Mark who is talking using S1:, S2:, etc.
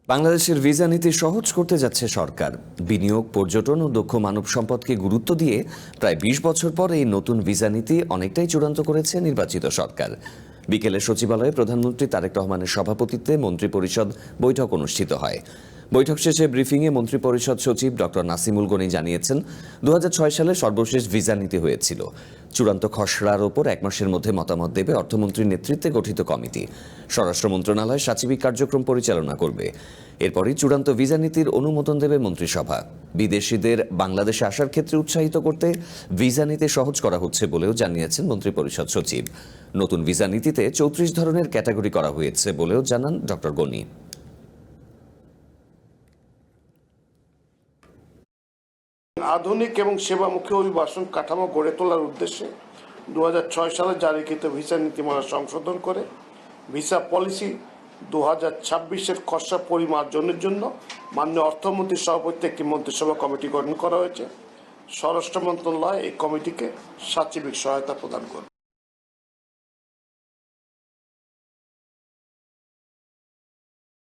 S1: বাংলাদেশের ভিসা নীতি সহজ করতে যাচ্ছে সরকার। বিনিয়োগ, পর্যটন ও দক্ষ মানব সম্পদকে গুরুত্ব দিয়ে প্রায় ২০ বছর পর এই নতুন ভিসা নীতি অনেকটাই চূড়ান্ত করেছে নির্বাচিত সরকার। বিকেলে সচিবালয়ে প্রধানমন্ত্রী তারেক রহমানের সভাপতিত্বে মন্ত্রিপরিষদ বৈঠক অনুষ্ঠিত হয়। বৈঠক শেষে ব্রিফিংয়ে মন্ত্রিপরিষদ সচিব ডক্টর নাসিমুল গনি জানিয়েছেন, ২০০৬ সালে সর্বশেষ ভিসা নীতি হয়েছিল। চূড়ান্ত খসড়ার ওপর ১ মাসের মধ্যে মতামত দেবে অর্থমন্ত্রীর নেতৃত্বে গঠিত কমিটি। স্বরাষ্ট্র মন্ত্রণালয় সাচিবিক কার্যক্রম পরিচালনা করবে। এরপরই চূড়ান্ত ভিসা নীতির অনুমোদন দেবে মন্ত্রিসভা। বিদেশিদের বাংলাদেশে আসার ক্ষেত্রে উৎসাহিত করতে ভিসা নীতি সহজ করা হচ্ছে বলেও জানিয়েছেন মন্ত্রিপরিষদ সচিব। নতুন ভিসা নীতিতে ৩৪ ধরনের ক্যাটাগরি করা হয়েছে বলেও জানান ডক্টর গনি।
S2: আধুনিক এবং সেবামুখী অভিবাসন কাঠামো গড়ে তোলার উদ্দেশ্যে ২০০৬ সালে জারিকৃত ভিসা নীতিমালা সংশোধন করে ভিসা পলিসি ২০২৬-এর খসড়া পরিমার্জনের জন্য মাননীয় অর্থমন্ত্রীর সভাপতিত্বে একটি মন্ত্রিসভা কমিটি গঠন করা হয়েছে। স্বরাষ্ট্র মন্ত্রণালয় এই কমিটিকে সাচিবিক সহায়তা প্রদান করবে।